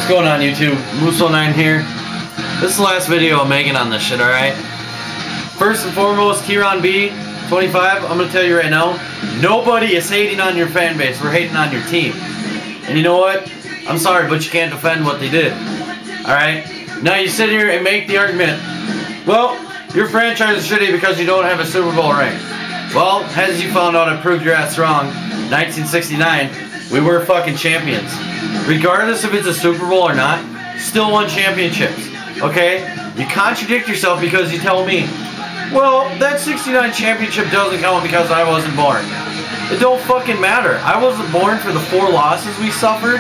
What's going on, YouTube? Muso9 here. This is the last video I'm making on this shit, alright? First and foremost, Kieran B, 25, I'm gonna tell you right now, nobody is hating on your fan base. We're hating on your team. And you know what? I'm sorry, but you can't defend what they did. Alright? Now you sit here and make the argument, well, your franchise is shitty because you don't have a Super Bowl ring. Well, as you found out, I proved your ass wrong. 1969, we were fucking champions. Regardless if it's a Super Bowl or not, still won championships. Okay? You contradict yourself because you tell me, well, that 69 championship doesn't count because I wasn't born. It don't fucking matter. I wasn't born for the 4 losses we suffered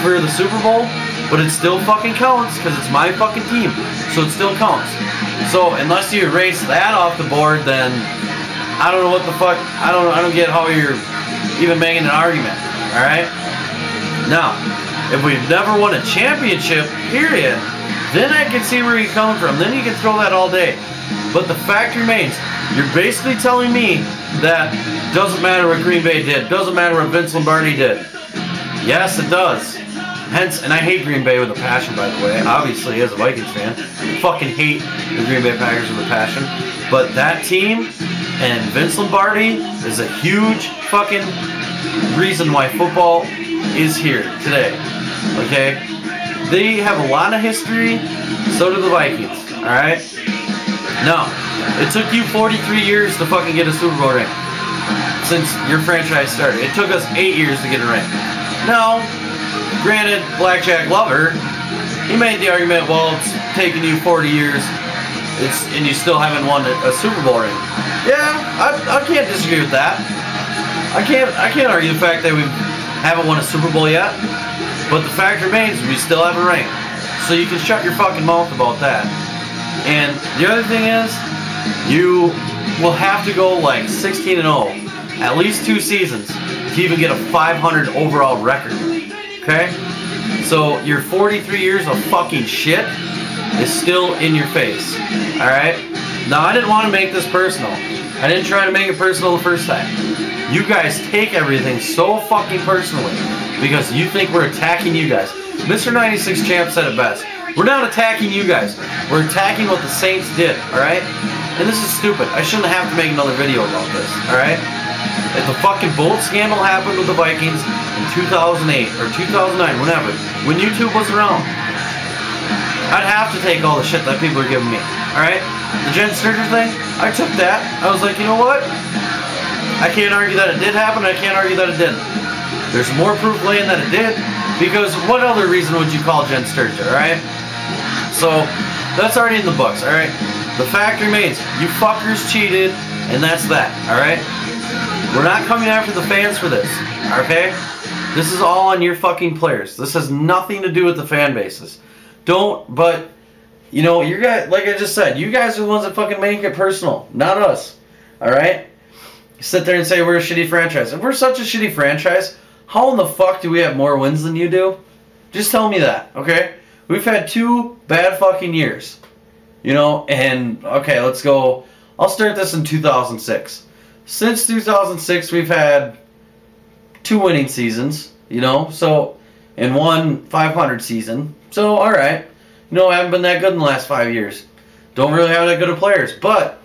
for the Super Bowl, but it still fucking counts because it's my fucking team. So it still counts. So unless you erase that off the board, then I don't know what the fuck. I don't get how you're even making an argument. Alright? Now, if we've never won a championship, period, then I can see where you're coming from. Then you can throw that all day. But the fact remains, you're basically telling me that doesn't matter what Green Bay did. Doesn't matter what Vince Lombardi did. Yes, it does. Hence, and I hate Green Bay with a passion, by the way. Obviously, as a Vikings fan, I fucking hate the Green Bay Packers with a passion. But that team and Vince Lombardi is a huge fucking reason why football is here today. Okay? They have a lot of history, so do the Vikings. Alright? Now, it took you 43 years to fucking get a Super Bowl ring since your franchise started. It took us 8 years to get a ring. Now, granted, Blackjack Lover, he made the argument, well, it's taken you 40 years and you still haven't won a Super Bowl ring. Yeah, I can't disagree with that. I can't argue the fact that we haven't won a Super Bowl yet, but the fact remains we still have a ring. So you can shut your fucking mouth about that. And the other thing is, you will have to go like 16-0, at least 2 seasons, to even get a 500 overall record. Okay? So your 43 years of fucking shit is still in your face. Alright? Now, I didn't want to make this personal. I didn't try to make it personal the first time. You guys take everything so fucking personally because you think we're attacking you guys. Mr. 96 Champ said it best. We're not attacking you guys. We're attacking what the Saints did, alright? And this is stupid. I shouldn't have to make another video about this, alright? If the fucking bullet scandal happened with the Vikings in 2008 or 2009, whenever, when YouTube was around, I'd have to take all the shit that people are giving me, alright? The Jen Sturger thing, I took that. I was like, you know what? I can't argue that it did happen, I can't argue that it didn't. There's more proof laying that it did, because what other reason would you call Jen Sturger, alright? So, that's already in the books, alright? The fact remains, you fuckers cheated, and that's that, alright? We're not coming after the fans for this, okay? This is all on your fucking players. This has nothing to do with the fan bases. But, you know, you guys, like I just said, you guys are the ones that fucking make it personal, not us, alright? You sit there and say we're a shitty franchise. If we're such a shitty franchise, how in the fuck do we have more wins than you do? Just tell me that, okay? We've had 2 bad fucking years, you know, and, okay, let's go. I'll start this in 2006. Since 2006, we've had 2 winning seasons, you know, so, and 1 500 season. So, alright, you know, I haven't been that good in the last 5 years. Don't really have that good of players, but,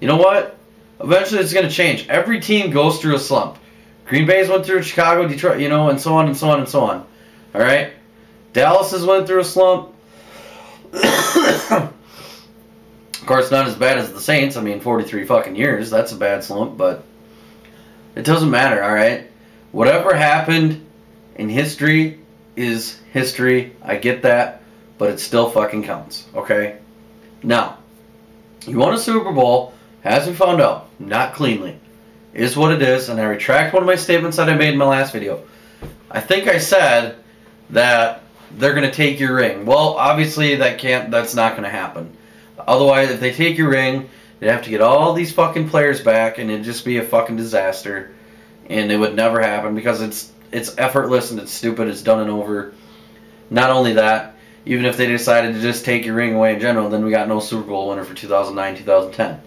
you know what? Eventually it's going to change. Every team goes through a slump. Green Bay's went through Chicago, Detroit, you know, and so on and so on and so on. Alright? Dallas has went through a slump. Of course, not as bad as the Saints. I mean, 43 fucking years. That's a bad slump, but it doesn't matter, alright? Whatever happened in history is history. I get that, but it still fucking counts, okay? Now, you won a Super Bowl, as we found out, not cleanly. Is what it is, and I retract one of my statements that I made in my last video. I think I said that they're going to take your ring. Well, obviously that's not going to happen. Otherwise, if they take your ring, they'd have to get all these fucking players back, and it'd just be a fucking disaster. And it would never happen because it's effortless and it's stupid, it's done and over. Not only that, even if they decided to just take your ring away in general, then we got no Super Bowl winner for 2009, 2010.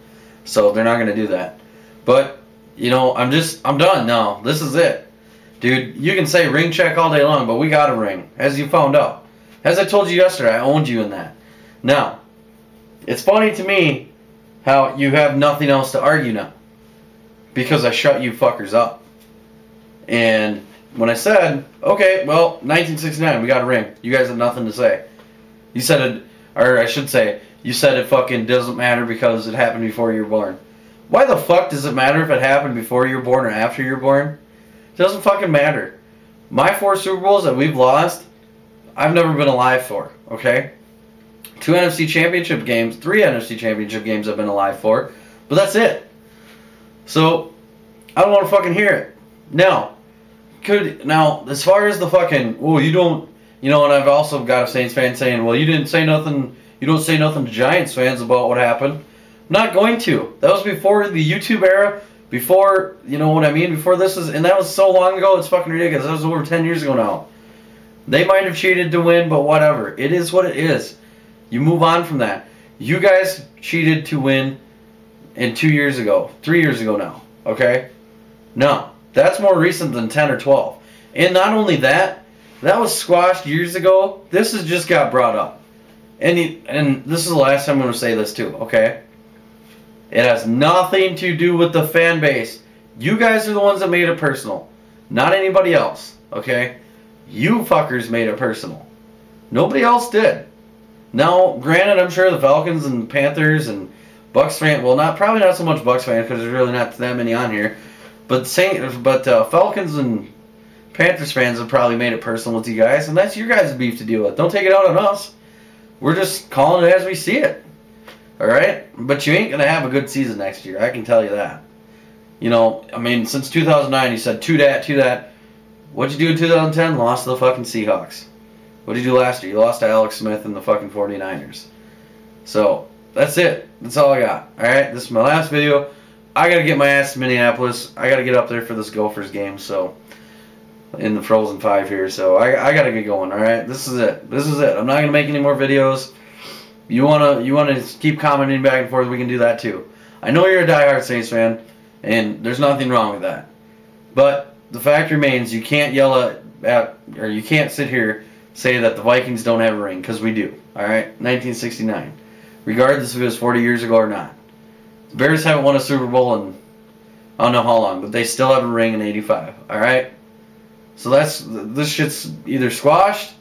So they're not going to do that. But, you know, I'm done now. This is it. Dude, you can say ring check all day long, but we got a ring, as you found out. As I told you yesterday, I owned you in that. Now, it's funny to me how you have nothing else to argue now. Because I shut you fuckers up. And when I said, okay, well, 1969, we got a ring. You guys have nothing to say. You said it, or I should say, you said it fucking doesn't matter because it happened before you were born. Why the fuck does it matter if it happened before you were born or after you were born? It doesn't fucking matter. My 4 Super Bowls that we've lost, I've never been alive for, okay? 2 NFC Championship games, 3 NFC Championship games I've been alive for, but that's it. So, I don't want to fucking hear it. Now, as far as the fucking, well, you don't, you know, and I've also got a Saints fan saying, well, you didn't say nothing, you don't say nothing to Giants fans about what happened. I'm not going to. That was before the YouTube era, before, you know what I mean, before this is, and that was so long ago, it's fucking ridiculous. That was over 10 years ago now. They might have cheated to win, but whatever. It is what it is. You move on from that. You guys cheated to win 2 years ago, 3 years ago now, okay? No, that's more recent than 10 or 12. And not only that, that was squashed years ago. This has just got brought up. And this is the last time I'm going to say this too, okay? It has nothing to do with the fan base. You guys are the ones that made it personal. Not anybody else, okay? You fuckers made it personal. Nobody else did. Now, granted, I'm sure the Falcons and Panthers and Bucks fans, well, probably not so much Bucks fans because there's really not that many on here. But Falcons and Panthers fans have probably made it personal with you guys, and that's your guys' beef to deal with. Don't take it out on us. We're just calling it as we see it. Alright? But you ain't going to have a good season next year. I can tell you that. You know, I mean, since 2009, you said to that. What'd you do in 2010? Lost to the fucking Seahawks. What'd you do last year? You lost to Alex Smith and the fucking 49ers. So, that's it. That's all I got. Alright? This is my last video. I gotta get my ass to Minneapolis. I gotta get up there for this Gophers game, so in the Frozen 5 here, so I gotta get going, alright? This is it. This is it. I'm not gonna make any more videos. You wanna keep commenting back and forth, we can do that too. I know you're a diehard Saints fan, and there's nothing wrong with that. But the fact remains, you can't yell or you can't sit here say that the Vikings don't have a ring, because we do, alright? 1969. Regardless if it was 40 years ago or not. The Bears haven't won a Super Bowl in I don't know how long, but they still have a ring in '85. Alright? So this shit's either squashed,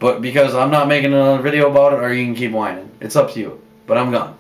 but because I'm not making another video about it, or you can keep whining. It's up to you. But I'm gone.